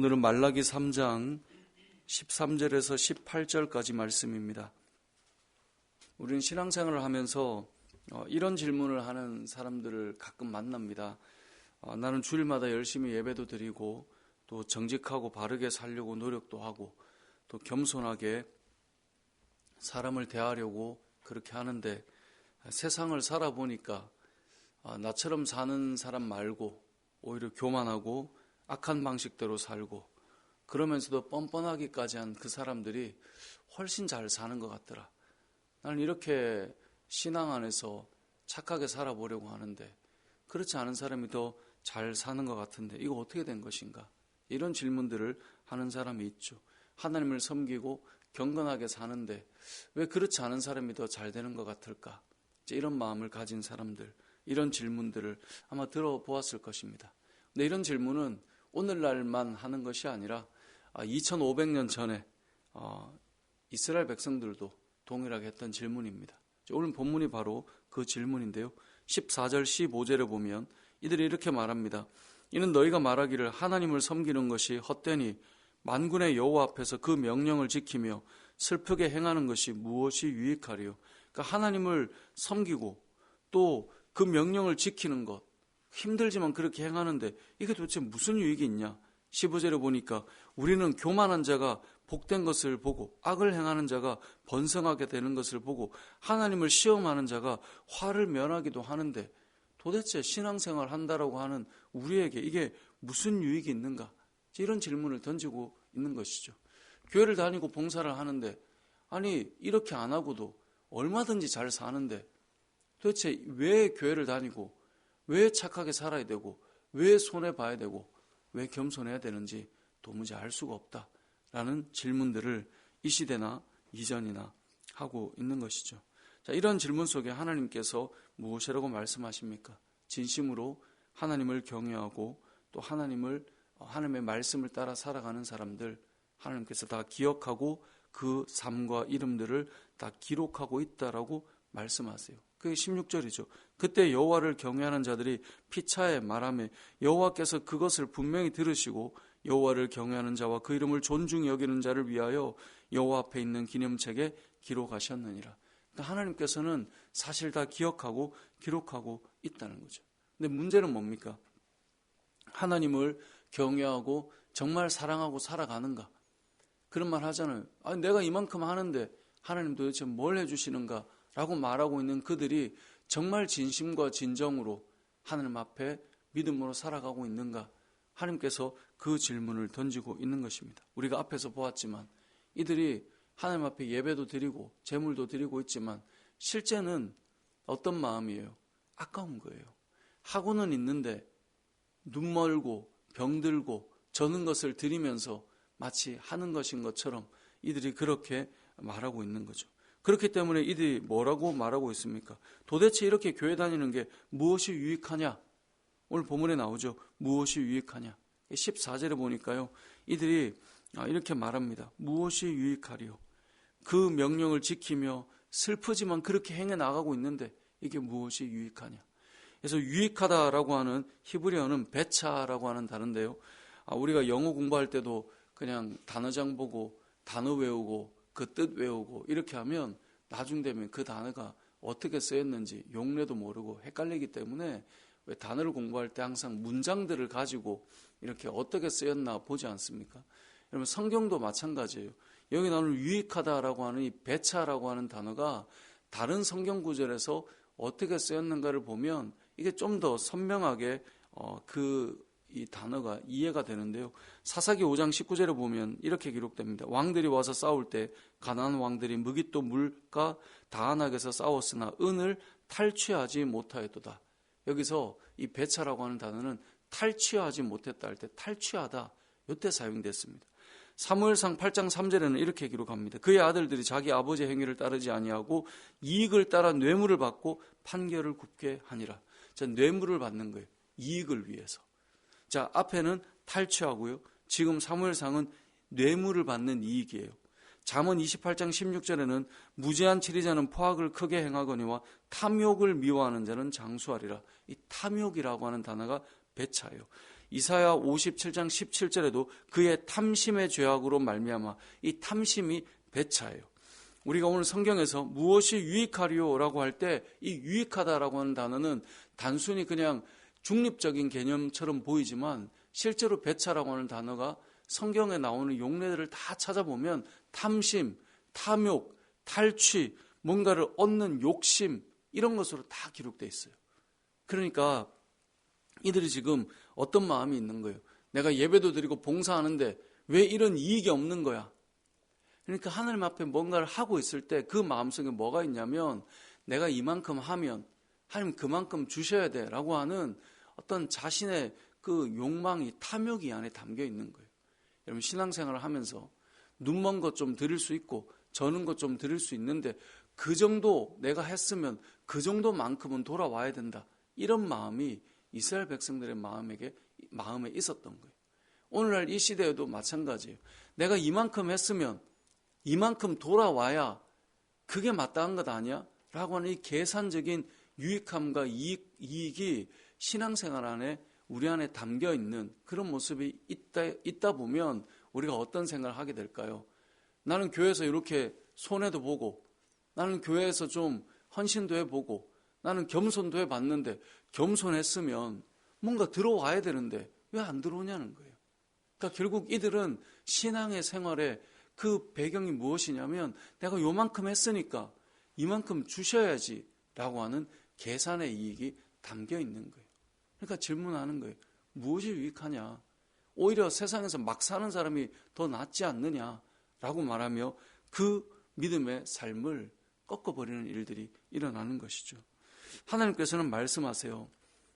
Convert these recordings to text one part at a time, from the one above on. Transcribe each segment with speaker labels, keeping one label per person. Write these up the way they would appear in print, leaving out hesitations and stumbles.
Speaker 1: 오늘은 말라기 3장 13절에서 18절까지 말씀입니다. 우리는 신앙생활을 하면서 이런 질문을 하는 사람들을 가끔 만납니다. 나는 주일마다 열심히 예배도 드리고 또 정직하고 바르게 살려고 노력도 하고 또 겸손하게 사람을 대하려고 그렇게 하는데 세상을 살아보니까 나처럼 사는 사람 말고 오히려 교만하고 악한 방식대로 살고 그러면서도 뻔뻔하기까지 한 그 사람들이 훨씬 잘 사는 것 같더라. 나는 이렇게 신앙 안에서 착하게 살아보려고 하는데 그렇지 않은 사람이 더 잘 사는 것 같은데 이거 어떻게 된 것인가? 이런 질문들을 하는 사람이 있죠. 하나님을 섬기고 경건하게 사는데 왜 그렇지 않은 사람이 더 잘 되는 것 같을까? 이런 마음을 가진 사람들, 이런 질문들을 아마 들어보았을 것입니다. 근데 이런 질문은 오늘날만 하는 것이 아니라 2500년 전에 이스라엘 백성들도 동일하게 했던 질문입니다. 오늘 본문이 바로 그 질문인데요. 14절 15절에 보면 이들이 이렇게 말합니다. 이는 너희가 말하기를 하나님을 섬기는 것이 헛되니 만군의 여호와 앞에서 그 명령을 지키며 슬프게 행하는 것이 무엇이 유익하리요. 그러니까 하나님을 섬기고 또 그 명령을 지키는 것 힘들지만 그렇게 행하는데 이게 도대체 무슨 유익이 있냐. 15절에 보니까 우리는 교만한 자가 복된 것을 보고 악을 행하는 자가 번성하게 되는 것을 보고 하나님을 시험하는 자가 화를 면하기도 하는데 도대체 신앙생활 한다라고 하는 우리에게 이게 무슨 유익이 있는가? 이런 질문을 던지고 있는 것이죠. 교회를 다니고 봉사를 하는데 아니 이렇게 안 하고도 얼마든지 잘 사는데 도대체 왜 교회를 다니고 왜 착하게 살아야 되고 왜 손해봐야 되고 왜 겸손해야 되는지 도무지 알 수가 없다라는 질문들을 이 시대나 이전이나 하고 있는 것이죠. 자, 이런 질문 속에 하나님께서 무엇이라고 말씀하십니까? 진심으로 하나님을 경외하고 또 하나님의 말씀을 따라 살아가는 사람들 하나님께서 다 기억하고 그 삶과 이름들을 다 기록하고 있다라고 말씀하세요. 그게 16절이죠. 그때 여호와를 경외하는 자들이 피차에 말하며 여호와께서 그것을 분명히 들으시고 여호와를 경외하는 자와 그 이름을 존중히 여기는 자를 위하여 여호와 앞에 있는 기념책에 기록하셨느니라. 그러니까 하나님께서는 사실 다 기억하고 기록하고 있다는 거죠. 근데 문제는 뭡니까? 하나님을 경외하고 정말 사랑하고 살아가는가? 그런 말 하잖아요. 내가 이만큼 하는데 하나님 도대체 뭘 해주시는가? 라고 말하고 있는 그들이 정말 진심과 진정으로 하나님 앞에 믿음으로 살아가고 있는가? 하나님께서 그 질문을 던지고 있는 것입니다. 우리가 앞에서 보았지만 이들이 하나님 앞에 예배도 드리고 제물도 드리고 있지만 실제는 어떤 마음이에요? 아까운 거예요. 하고는 있는데 눈 멀고 병들고 저는 것을 드리면서 마치 하는 것인 것처럼 이들이 그렇게 말하고 있는 거죠. 그렇기 때문에 이들이 뭐라고 말하고 있습니까? 도대체 이렇게 교회 다니는 게 무엇이 유익하냐? 오늘 본문에 나오죠. 무엇이 유익하냐? 14절에 보니까요. 이들이 이렇게 말합니다. 무엇이 유익하리요? 그 명령을 지키며 슬프지만 그렇게 행해 나가고 있는데 이게 무엇이 유익하냐? 그래서 유익하다라고 하는 히브리어는 베차라고 하는 단어인데요. 우리가 영어 공부할 때도 그냥 단어장 보고 단어 외우고 그 뜻 외우고 이렇게 하면 나중 되면 그 단어가 어떻게 쓰였는지 용례도 모르고 헷갈리기 때문에 왜 단어를 공부할 때 항상 문장들을 가지고 이렇게 어떻게 쓰였나 보지 않습니까? 여러분 성경도 마찬가지예요. 여기 나오는 유익하다라고 하는 이 배차라고 하는 단어가 다른 성경 구절에서 어떻게 쓰였는가를 보면 이게 좀 더 선명하게 이 단어가 이해가 되는데요. 사사기 5장 19절에 보면 이렇게 기록됩니다. 왕들이 와서 싸울 때 가나안 왕들이 무깃도 물가 다한악에서 싸웠으나 은을 탈취하지 못하였도다. 여기서 이 배차라고 하는 단어는 탈취하지 못했다 할 때 탈취하다 이때 사용됐습니다. 사무엘상 8장 3절에는 이렇게 기록합니다. 그의 아들들이 자기 아버지의 행위를 따르지 아니하고 이익을 따라 뇌물을 받고 판결을 굽게 하니라. 자, 뇌물을 받는 거예요. 이익을 위해서. 자, 앞에는 탈취하고요. 지금 사무엘상은 뇌물을 받는 이익이에요. 잠언 28장 16절에는 무지한 치리자는 포악을 크게 행하거니와 탐욕을 미워하는 자는 장수하리라. 이 탐욕이라고 하는 단어가 배차예요. 이사야 57장 17절에도 그의 탐심의 죄악으로 말미암아, 이 탐심이 배차예요. 우리가 오늘 성경에서 무엇이 유익하리요라고 할 때 이 유익하다라고 하는 단어는 단순히 그냥 중립적인 개념처럼 보이지만 실제로 배차라고 하는 단어가 성경에 나오는 용례들을 다 찾아보면 탐심, 탐욕, 탈취, 뭔가를 얻는 욕심, 이런 것으로 다 기록되어 있어요. 그러니까 이들이 지금 어떤 마음이 있는 거예요? 내가 예배도 드리고 봉사하는데 왜 이런 이익이 없는 거야? 그러니까 하나님 앞에 뭔가를 하고 있을 때 그 마음속에 뭐가 있냐면 내가 이만큼 하면 하나님 그만큼 주셔야 돼 라고 하는 어떤 자신의 그 욕망이, 탐욕이 안에 담겨 있는 거예요. 여러분, 신앙생활을 하면서 눈먼 것 좀 드릴 수 있고 저는 것 좀 드릴 수 있는데 그 정도 내가 했으면 그 정도만큼은 돌아와야 된다, 이런 마음이 이스라엘 백성들의 마음에 있었던 거예요. 오늘날 이 시대에도 마찬가지예요. 내가 이만큼 했으면 이만큼 돌아와야 그게 마땅한 것 아니야? 라고 하는 이 계산적인 유익함과 이익이 신앙생활 안에 우리 안에 담겨 있는 그런 모습이 있다 보면 우리가 어떤 생각을 하게 될까요? 나는 교회에서 이렇게 손해도 보고, 나는 교회에서 좀 헌신도 해보고, 나는 겸손도 해봤는데 겸손했으면 뭔가 들어와야 되는데 왜 안 들어오냐는 거예요. 그러니까 결국 이들은 신앙의 생활에 그 배경이 무엇이냐면 내가 요만큼 했으니까 이만큼 주셔야지 라고 하는 계산의 이익이 담겨 있는 거예요. 그러니까 질문하는 거예요. 무엇이 유익하냐? 오히려 세상에서 막 사는 사람이 더 낫지 않느냐라고 말하며 그 믿음의 삶을 꺾어버리는 일들이 일어나는 것이죠. 하나님께서는 말씀하세요.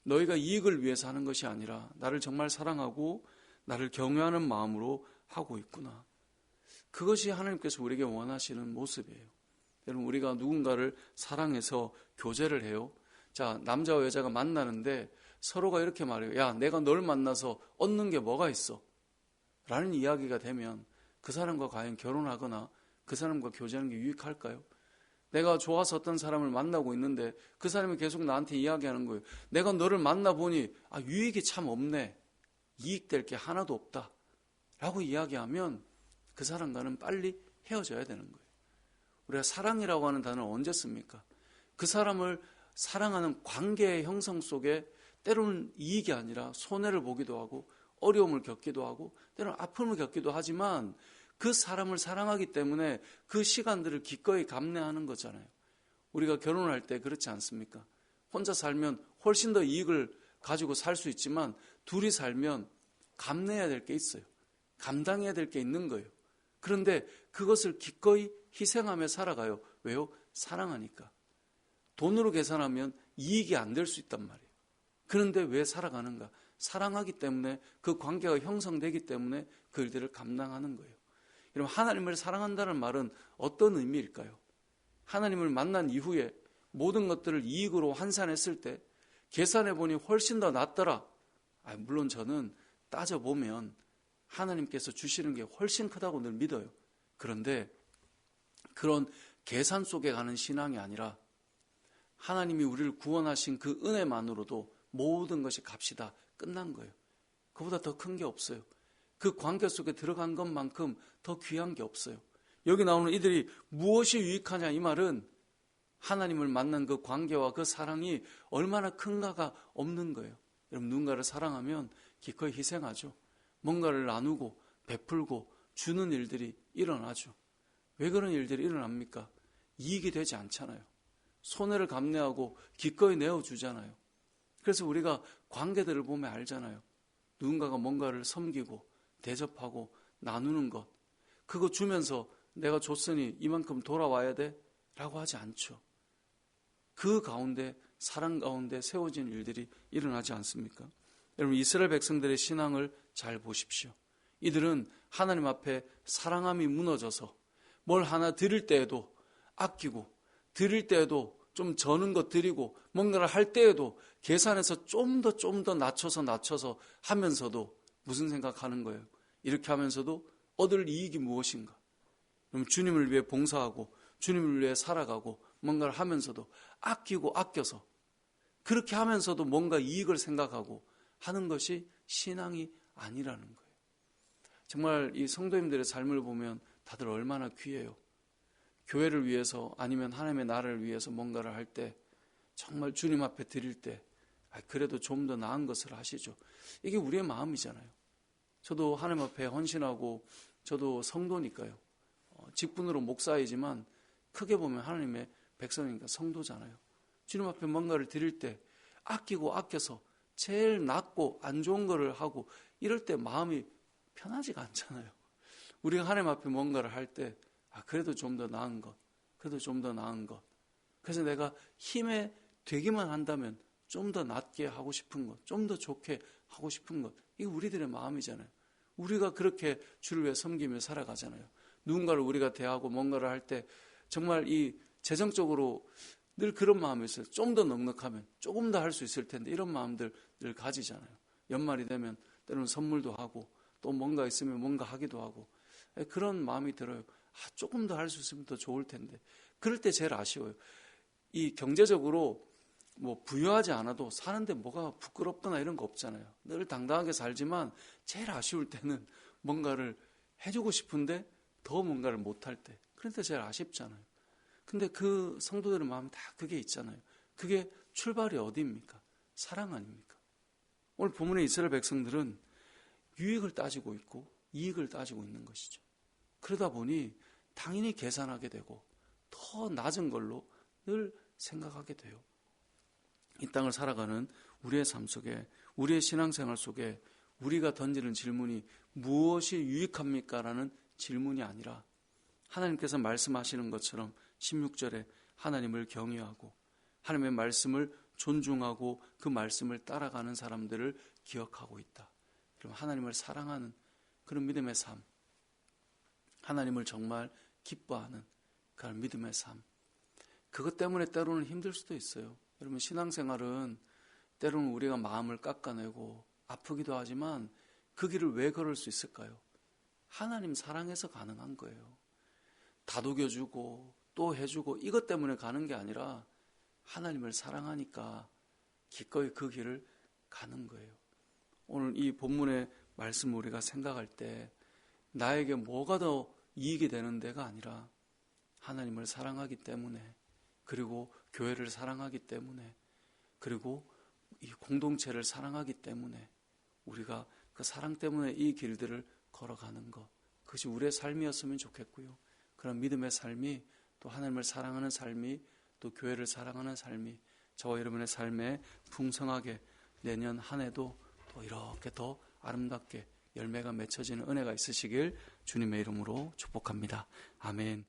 Speaker 1: 너희가 이익을 위해서 하는 것이 아니라 나를 정말 사랑하고 나를 경외하는 마음으로 하고 있구나. 그것이 하나님께서 우리에게 원하시는 모습이에요. 여러분, 우리가 누군가를 사랑해서 교제를 해요. 자, 남자와 여자가 만나는데 서로가 이렇게 말해요. 야, 내가 널 만나서 얻는 게 뭐가 있어? 라는 이야기가 되면 그 사람과 과연 결혼하거나 그 사람과 교제하는 게 유익할까요? 내가 좋아서 어떤 사람을 만나고 있는데 그 사람이 계속 나한테 이야기하는 거예요. 내가 너를 만나보니 유익이 참 없네. 이익될 게 하나도 없다. 라고 이야기하면 그 사람과는 빨리 헤어져야 되는 거예요. 우리가 사랑이라고 하는 단어를 언제 씁니까? 그 사람을 사랑하는 관계의 형성 속에 때로는 이익이 아니라 손해를 보기도 하고 어려움을 겪기도 하고 때로는 아픔을 겪기도 하지만 그 사람을 사랑하기 때문에 그 시간들을 기꺼이 감내하는 거잖아요. 우리가 결혼할 때 그렇지 않습니까? 혼자 살면 훨씬 더 이익을 가지고 살 수 있지만 둘이 살면 감내해야 될 게 있어요. 감당해야 될 게 있는 거예요. 그런데 그것을 기꺼이 희생하며 살아가요. 왜요? 사랑하니까. 돈으로 계산하면 이익이 안 될 수 있단 말이에요. 그런데 왜 살아가는가? 사랑하기 때문에, 그 관계가 형성되기 때문에 그 일들을 감당하는 거예요. 여러분, 하나님을 사랑한다는 말은 어떤 의미일까요? 하나님을 만난 이후에 모든 것들을 이익으로 환산했을 때 계산해보니 훨씬 더 낫더라. 물론 저는 따져보면 하나님께서 주시는 게 훨씬 크다고 늘 믿어요. 그런데 그런 계산 속에 가는 신앙이 아니라 하나님이 우리를 구원하신 그 은혜만으로도 모든 것이 값이 다 끝난 거예요. 그보다 더 큰 게 없어요. 그 관계 속에 들어간 것만큼 더 귀한 게 없어요. 여기 나오는 이들이 무엇이 유익하냐, 이 말은 하나님을 만난 그 관계와 그 사랑이 얼마나 큰가가 없는 거예요. 여러분, 누군가를 사랑하면 기꺼이 희생하죠. 뭔가를 나누고 베풀고 주는 일들이 일어나죠. 왜 그런 일들이 일어납니까? 이익이 되지 않잖아요. 손해를 감내하고 기꺼이 내어주잖아요. 그래서 우리가 관계들을 보면 알잖아요. 누군가가 뭔가를 섬기고 대접하고 나누는 것, 그거 주면서 내가 줬으니 이만큼 돌아와야 돼? 라고 하지 않죠. 그 가운데, 사랑 가운데 세워진 일들이 일어나지 않습니까? 여러분, 이스라엘 백성들의 신앙을 잘 보십시오. 이들은 하나님 앞에 사랑함이 무너져서 뭘 하나 드릴 때에도 아끼고, 드릴 때에도 좀 저는 것 드리고, 뭔가를 할 때에도 계산해서 좀 더 낮춰서 하면서도 무슨 생각하는 거예요? 이렇게 하면서도 얻을 이익이 무엇인가? 그럼 주님을 위해 봉사하고 주님을 위해 살아가고 뭔가를 하면서도 아끼고 아껴서, 그렇게 하면서도 뭔가 이익을 생각하고 하는 것이 신앙이 아니라는 거예요. 정말 이 성도님들의 삶을 보면 다들 얼마나 귀해요. 교회를 위해서 아니면 하나님의 나라를 위해서 뭔가를 할 때 정말 주님 앞에 드릴 때 그래도 좀 더 나은 것을 하시죠. 이게 우리의 마음이잖아요. 저도 하나님 앞에 헌신하고 저도 성도니까요. 직분으로 목사이지만 크게 보면 하나님의 백성이니까 성도잖아요. 주님 앞에 뭔가를 드릴 때 아끼고 아껴서 제일 낮고 안 좋은 거를 하고 이럴 때 마음이 편하지가 않잖아요. 우리가 하나님 앞에 뭔가를 할 때 그래도 좀 더 나은 것, 그래도 좀 더 나은 것. 그래서 내가 힘에 되기만 한다면 좀 더 낫게 하고 싶은 것, 좀 더 좋게 하고 싶은 것. 이게 우리들의 마음이잖아요. 우리가 그렇게 주를 위해 섬기며 살아가잖아요. 누군가를 우리가 대하고 뭔가를 할 때 정말 이 재정적으로 늘 그런 마음이 있어요. 좀 더 넉넉하면 조금 더 할 수 있을 텐데 이런 마음들 늘 가지잖아요. 연말이 되면 때로는 선물도 하고 또 뭔가 있으면 뭔가 하기도 하고 그런 마음이 들어요. 조금 더 할 수 있으면 더 좋을 텐데. 그럴 때 제일 아쉬워요. 이 경제적으로 뭐 부유하지 않아도 사는데 뭐가 부끄럽거나 이런 거 없잖아요. 늘 당당하게 살지만 제일 아쉬울 때는 뭔가를 해주고 싶은데 더 뭔가를 못할 때. 그런데 제일 아쉽잖아요. 근데 그 성도들의 마음이 다 그게 있잖아요. 그게 출발이 어디입니까? 사랑 아닙니까? 오늘 본문의 이스라엘 백성들은 유익을 따지고 있고 이익을 따지고 있는 것이죠. 그러다 보니 당연히 계산하게 되고 더 낮은 걸로 늘 생각하게 돼요. 이 땅을 살아가는 우리의 삶 속에, 우리의 신앙생활 속에 우리가 던지는 질문이 무엇이 유익합니까? 라는 질문이 아니라 하나님께서 말씀하시는 것처럼 16절에 하나님을 경외하고 하나님의 말씀을 존중하고 그 말씀을 따라가는 사람들을 기억하고 있다. 그럼 하나님을 사랑하는 그런 믿음의 삶, 하나님을 정말 기뻐하는 그런 믿음의 삶. 그것 때문에 때로는 힘들 수도 있어요. 여러분, 신앙생활은 때로는 우리가 마음을 깎아내고 아프기도 하지만 그 길을 왜 걸을 수 있을까요? 하나님 사랑해서 가능한 거예요. 다독여주고 또 해주고 이것 때문에 가는 게 아니라 하나님을 사랑하니까 기꺼이 그 길을 가는 거예요. 오늘 이 본문의 말씀을 우리가 생각할 때 나에게 뭐가 더 이익이 되는 데가 아니라 하나님을 사랑하기 때문에, 그리고 교회를 사랑하기 때문에, 그리고 이 공동체를 사랑하기 때문에 우리가 그 사랑 때문에 이 길들을 걸어가는 것, 그것이 우리의 삶이었으면 좋겠고요. 그런 믿음의 삶이, 또 하나님을 사랑하는 삶이, 또 교회를 사랑하는 삶이 저와 여러분의 삶에 풍성하게 내년 한 해도 또 이렇게 더 아름답게 열매가 맺혀지는 은혜가 있으시길 주님의 이름으로 축복합니다. 아멘.